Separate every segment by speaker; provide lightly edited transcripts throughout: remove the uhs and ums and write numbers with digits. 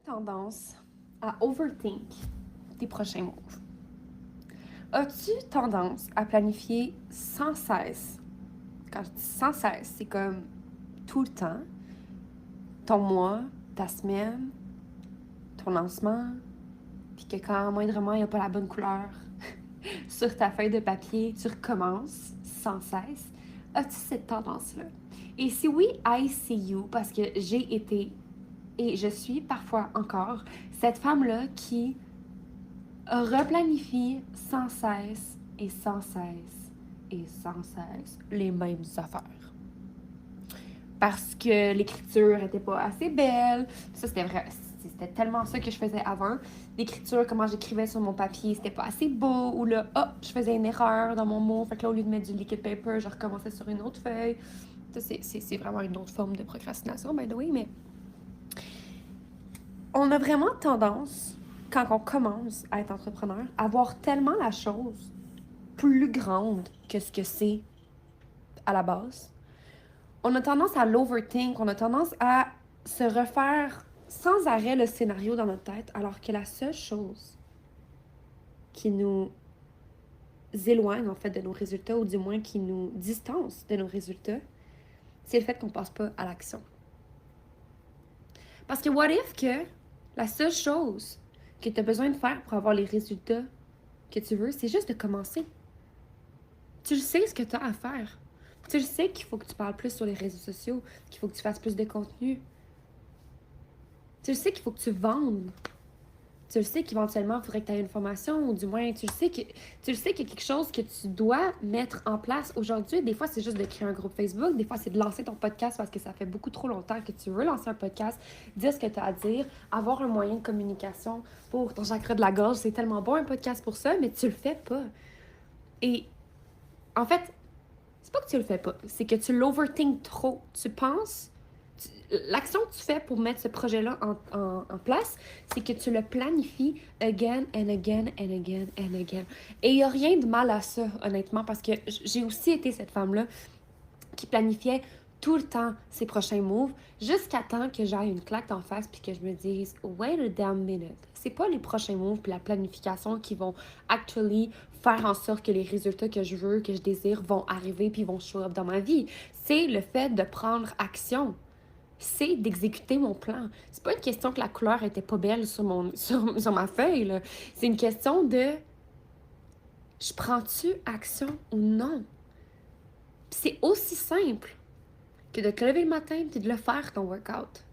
Speaker 1: Tendance à overthink tes prochains moves? As-tu tendance à planifier sans cesse? Quand je dis sans cesse, c'est comme tout le temps, ton mois, ta semaine, ton lancement, puis que quand moindrement il n'y a pas la bonne couleur sur ta feuille de papier, tu recommences sans cesse. As-tu cette tendance-là? Et si oui, I see you, parce que j'ai été et je suis parfois encore cette femme-là qui replanifie sans cesse et sans cesse et sans cesse les mêmes affaires. Parce que l'écriture était pas assez belle. Ça, c'était vrai. C'était tellement ça que je faisais avant. L'écriture, comment j'écrivais sur mon papier, c'était pas assez beau. Ou là, je faisais une erreur dans mon mot. Fait que là, au lieu de mettre du liquid paper, je recommençais sur une autre feuille. Ça, c'est vraiment une autre forme de procrastination, by the way, mais on a vraiment tendance, quand on commence à être entrepreneur, à voir tellement la chose plus grande que ce que c'est à la base. On a tendance à l'overthink, on a tendance à se refaire sans arrêt le scénario dans notre tête, alors que la seule chose qui nous éloigne en fait de nos résultats, ou du moins qui nous distance de nos résultats, c'est le fait qu'on passe pas à l'action. Parce que what if que la seule chose que tu as besoin de faire pour avoir les résultats que tu veux, c'est juste de commencer. Tu sais ce que tu as à faire. Tu sais qu'il faut que tu parles plus sur les réseaux sociaux, qu'il faut que tu fasses plus de contenu. Tu sais qu'il faut que tu vendes. Tu sais qu'éventuellement, il faudrait que tu aies une formation, ou du moins, tu sais qu'il y a quelque chose que tu dois mettre en place aujourd'hui. Des fois, c'est juste de créer un groupe Facebook. Des fois, c'est de lancer ton podcast parce que ça fait beaucoup trop longtemps que tu veux lancer un podcast, dire ce que tu as à dire, avoir un moyen de communication pour ton chakra de la gorge. C'est tellement bon un podcast pour ça, mais tu le fais pas. Et en fait, c'est pas que tu le fais pas, c'est que tu l'overthink trop. Tu penses, l'action que tu fais pour mettre ce projet-là en place, c'est que tu le planifies again and again and again and again. Et il n'y a rien de mal à ça, honnêtement, parce que j'ai aussi été cette femme-là qui planifiait tout le temps ses prochains moves jusqu'à temps que j'aille une claque en face puis que je me dise wait a damn minute. C'est pas les prochains moves puis la planification qui vont actually faire en sorte que les résultats que je veux, que je désire vont arriver puis vont show up dans ma vie. C'est le fait de prendre action. C'est d'exécuter mon plan. C'est pas une question que la couleur était pas belle sur ma feuille, là. C'est une question de je prends-tu action ou non? C'est aussi simple que de te lever le matin et de le faire, ton workout.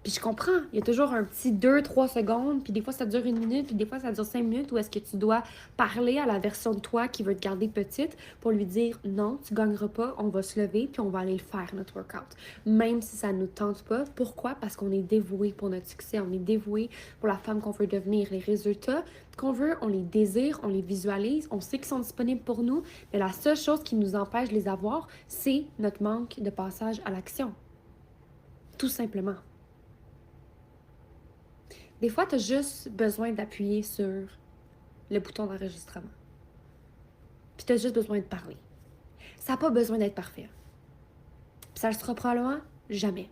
Speaker 1: Puis je comprends, il y a toujours un petit 2-3 secondes, puis des fois ça dure 1 minute, puis des fois ça dure 5 minutes, où est-ce que tu dois parler à la version de toi qui veut te garder petite pour lui dire « Non, tu gagneras pas, on va se lever, puis on va aller le faire, notre workout. » Même si ça ne nous tente pas. Pourquoi? Parce qu'on est dévoué pour notre succès, on est dévoué pour la femme qu'on veut devenir. Les résultats qu'on veut, on les désire, on les visualise, on sait qu'ils sont disponibles pour nous, mais la seule chose qui nous empêche de les avoir, c'est notre manque de passage à l'action. Tout simplement. Des fois, tu as juste besoin d'appuyer sur le bouton d'enregistrement. Puis tu as juste besoin de parler. Ça n'a pas besoin d'être parfait. Puis ça le sera probablement jamais.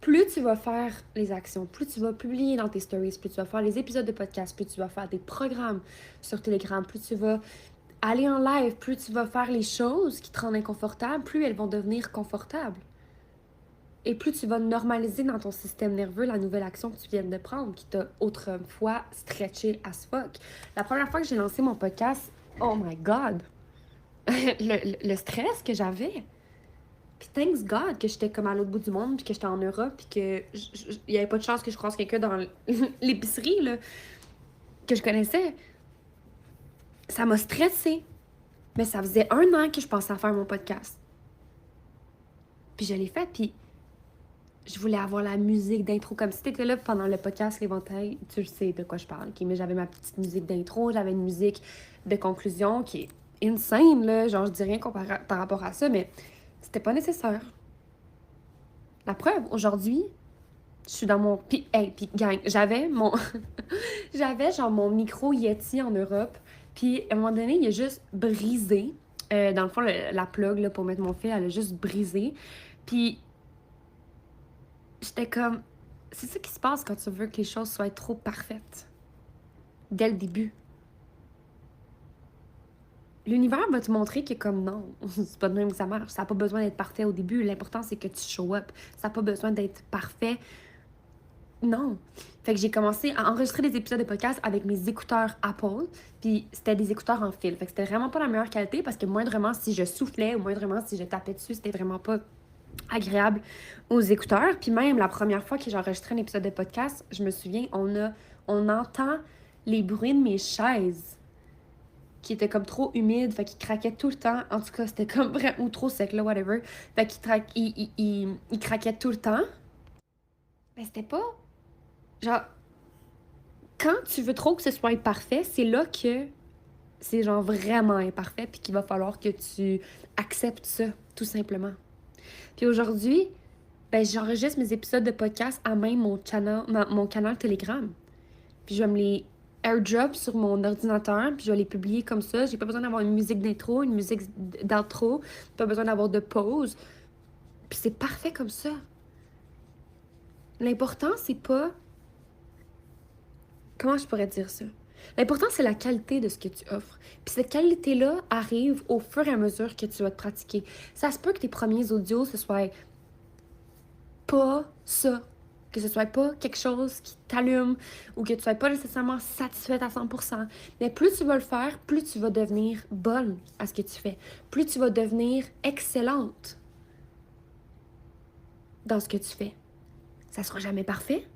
Speaker 1: Plus tu vas faire les actions, plus tu vas publier dans tes stories, plus tu vas faire les épisodes de podcast, plus tu vas faire des programmes sur Telegram, plus tu vas aller en live, plus tu vas faire les choses qui te rendent inconfortable, plus elles vont devenir confortables. Et plus tu vas normaliser dans ton système nerveux la nouvelle action que tu viens de prendre, qui t'a autrefois stretché as fuck. La première fois que j'ai lancé mon podcast, oh my God! le stress que j'avais. Puis thanks God que j'étais comme à l'autre bout du monde, puis que j'étais en Europe, puis que il y avait pas de chance que je croise quelqu'un dans l'épicerie, là, que je connaissais. Ça m'a stressée. Mais ça faisait 1 an que je pensais à faire mon podcast. Puis je l'ai fait, puis je voulais avoir la musique d'intro. Comme si t'étais là pendant le podcast L'Éventail, tu sais de quoi je parle. Okay? Mais j'avais ma petite musique d'intro, j'avais une musique de conclusion qui est insane, là. Genre, je dis rien par rapport à ça, mais c'était pas nécessaire. La preuve, aujourd'hui, je suis dans mon... Puis gang, j'avais mon... j'avais genre mon micro Yeti en Europe. Puis à un moment donné, il a juste brisé. Dans le fond, la plug là, pour mettre mon fil, elle a juste brisé. Puis j'étais comme, c'est ça qui se passe quand tu veux que les choses soient trop parfaites. Dès le début. L'univers va te montrer que comme non, c'est pas de même que ça marche. Ça n'a pas besoin d'être parfait au début. L'important, c'est que tu show up. Ça n'a pas besoin d'être parfait. Non. Fait que j'ai commencé à enregistrer des épisodes de podcast avec mes écouteurs Apple. Puis c'était des écouteurs en fil. Fait que c'était vraiment pas la meilleure qualité parce que moindrement si je soufflais ou moindrement si je tapais dessus, c'était vraiment pas agréable aux écouteurs. Puis même la première fois que j'ai enregistré un épisode de podcast, je me souviens, on entend les bruits de mes chaises qui étaient comme trop humides, fait qu'ils craquaient tout le temps. En tout cas, c'était comme vraiment ou trop sec là, whatever. Fait qu'ils craquaient tout le temps. Mais c'était pas genre quand tu veux trop que ce soit parfait, c'est là que c'est genre vraiment imparfait puis qu'il va falloir que tu acceptes ça, tout simplement. Puis aujourd'hui, ben j'enregistre mes épisodes de podcast à même mon canal Telegram. Puis je vais me les airdrop sur mon ordinateur, puis je vais les publier comme ça. J'ai pas besoin d'avoir une musique d'intro, une musique d'outro, pas besoin d'avoir de pause. Puis c'est parfait comme ça. L'important, c'est pas... Comment je pourrais dire ça? L'important, c'est la qualité de ce que tu offres. Puis cette qualité-là arrive au fur et à mesure que tu vas te pratiquer. Ça se peut que tes premiers audios, ce soit pas ça. Que ce soit pas quelque chose qui t'allume ou que tu sois pas nécessairement satisfaite à 100%. Mais plus tu vas le faire, plus tu vas devenir bonne à ce que tu fais. Plus tu vas devenir excellente dans ce que tu fais. Ça sera jamais parfait.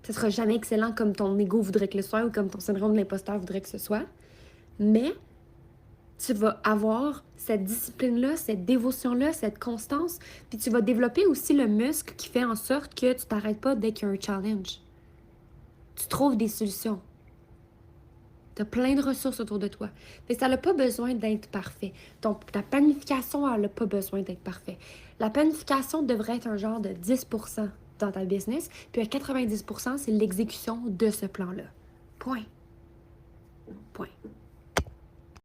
Speaker 1: Ça sera jamais excellent comme ton ego voudrait que le soit ou comme ton syndrome de l'imposteur voudrait que ce soit. Mais tu vas avoir cette discipline-là, cette dévotion-là, cette constance, puis tu vas développer aussi le muscle qui fait en sorte que tu t'arrêtes pas dès qu'il y a un challenge. Tu trouves des solutions. Tu as plein de ressources autour de toi. Mais ça n'a pas besoin d'être parfait. Ta planification, elle n'a pas besoin d'être parfait. La planification devrait être un genre de 10% dans ta business, puis à 90%, c'est l'exécution de ce plan-là. Point. Point.